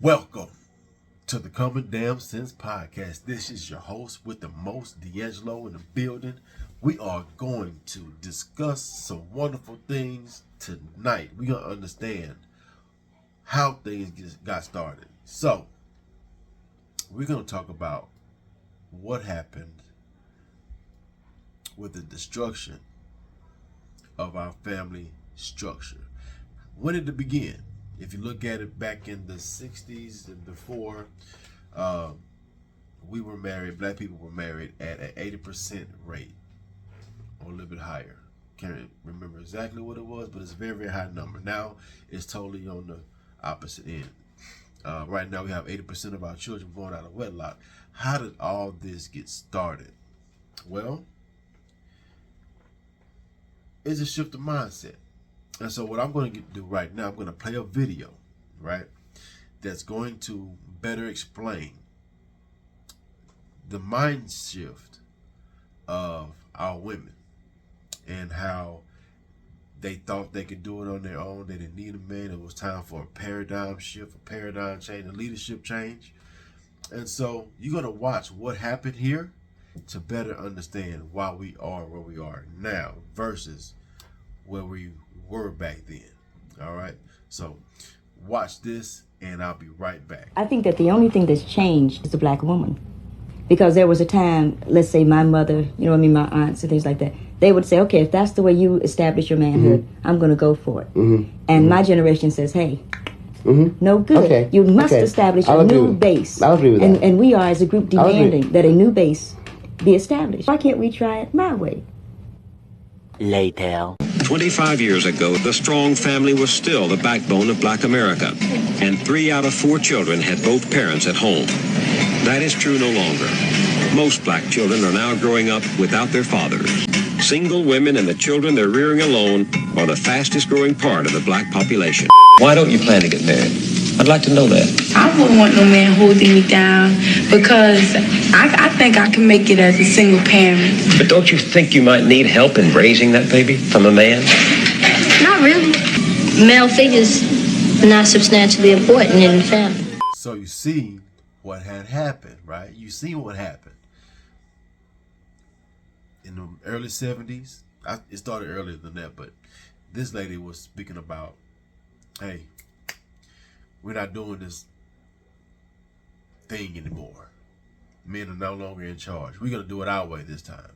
Welcome to the Common Damn Sense Podcast. This is your host with the most, D'Angelo, in the building. We are going to discuss some wonderful things tonight. We're going to understand how things got started. So, we're going to talk about what happened with the destruction of our family structure. When did it begin? If you look at it back in the 60s and before, we were married, black people were married at an 80% rate or a little bit higher. Can't remember exactly what it was, but it's a very, very high number. Now it's totally on the opposite end. Right now we have 80% of our children born out of wedlock. How did all this get started? Well, it's a shift of mindset. And so what I'm going to do right now, I'm going to play a video, right, that's going to better explain the mind shift of our women and how they thought they could do it on their own. They didn't need a man. It was time for a paradigm shift, a paradigm change, a leadership change. And so you're going to watch what happened here to better understand why we are where we are now versus where we were back then. All right, so watch this and I'll be right back. I think that the only thing that's changed is the black woman, because there was a time, let's say my mother, my aunts and things like that, they would say, okay, if that's the way you establish your manhood, I'm going to go for it. And my generation says, hey, no good. Okay. You must establish a new base. I'll agree with that. And we are, as a group, demanding that a new base be established. Why can't we try it my way? Later. 25 years ago, the strong family was still the backbone of black America, and 3 out of 4 children had both parents at home. That is true no longer. Most black children are now growing up without their fathers. Single women and the children they're rearing alone are the fastest growing part of the black population. Why don't you plan to get married? I'd like to know that. I wouldn't want no man holding me down because I think I can make it as a single parent. But don't you think you might need help in raising that baby from a man? Not really. Male figures are not substantially important in the family. So you see what had happened, right? You see what happened. In the early 70s, it started earlier than that, but this lady was speaking about, hey, we're not doing this thing anymore. Men are no longer in charge. We're going to do it our way this time.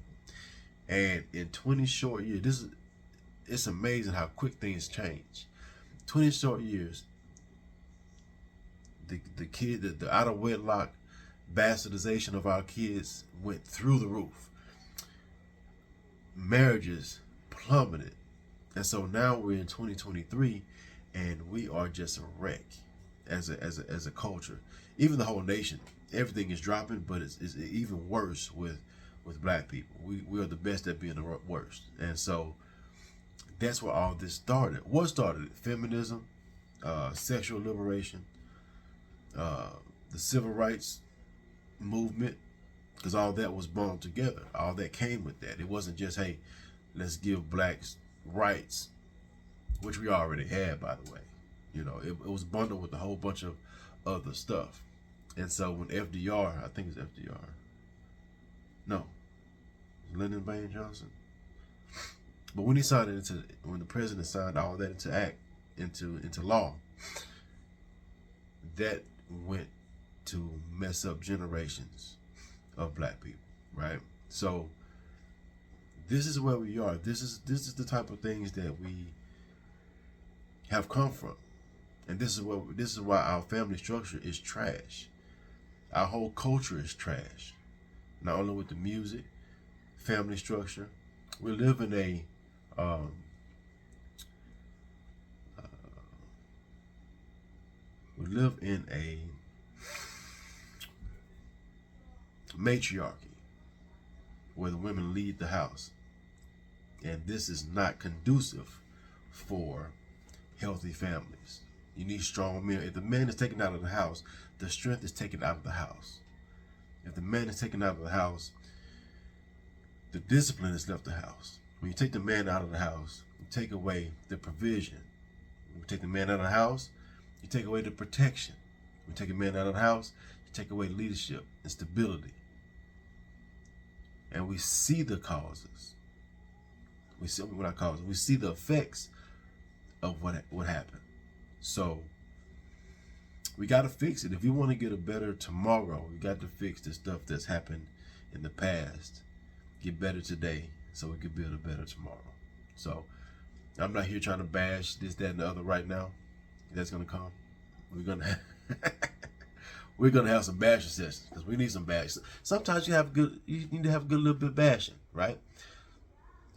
And in 20 short years, it's amazing how quick things change. 20 short years, the out of wedlock bastardization of our kids went through the roof. Marriages plummeted. And so now we're in 2023 and we are just a wreck as a culture. Even the whole nation, everything is dropping, but it's even worse with black people. We are the best at being the worst. And so that's where all this started. What started it? Feminism, sexual liberation, the civil rights movement, because all that was bundled together. All that came with that. It wasn't just, hey, let's give blacks rights, which we already had, by the way. It was bundled with a whole bunch of other stuff. And so when FDR, I think it's FDR. No, Lyndon Baines Johnson. But when when the president signed all that into law, that went to mess up generations of black people, right? So this is where we are. This is the type of things that we have come from. And this is why our family structure is trash. Our whole culture is trash. Not only with the music, family structure. We live in a matriarchy where the women lead the house. And this is not conducive for healthy families. You need strong men. If the man is taken out of the house, the strength is taken out of the house. If the man is taken out of the house, the discipline is left the house. When you take the man out of the house, you take away the provision. When you take the man out of the house, you take away the protection We take a man out of the house, you take away leadership and stability. And we see the causes. We see the effects of what happened. So we got to fix it. If we want to get a better tomorrow, we got to fix the stuff that's happened in the past. Get better today so we can build a better tomorrow. So I'm not here trying to bash this, that, and the other right now. That's gonna come. We're gonna have some bashing sessions because we need some bash. Sometimes you need to have a good little bit of bashing, right?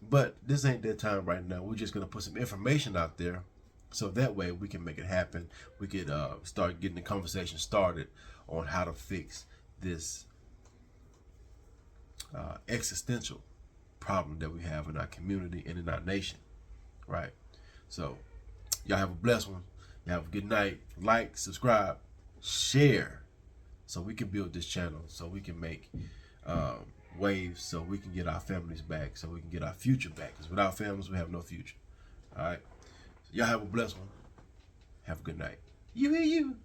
But this ain't that time right now. We're just gonna put some information out there, so that way we can make it happen. We could start getting the conversation started on how to fix this existential problem that we have in our community and in our nation, right? So y'all have a blessed one. Y'all have a good night. Like, subscribe, share, so we can build this channel, so we can make waves, so we can get our families back, so we can get our future back. Because without families, we have no future. All right. Y'all have a blessed one. Have a good night. You.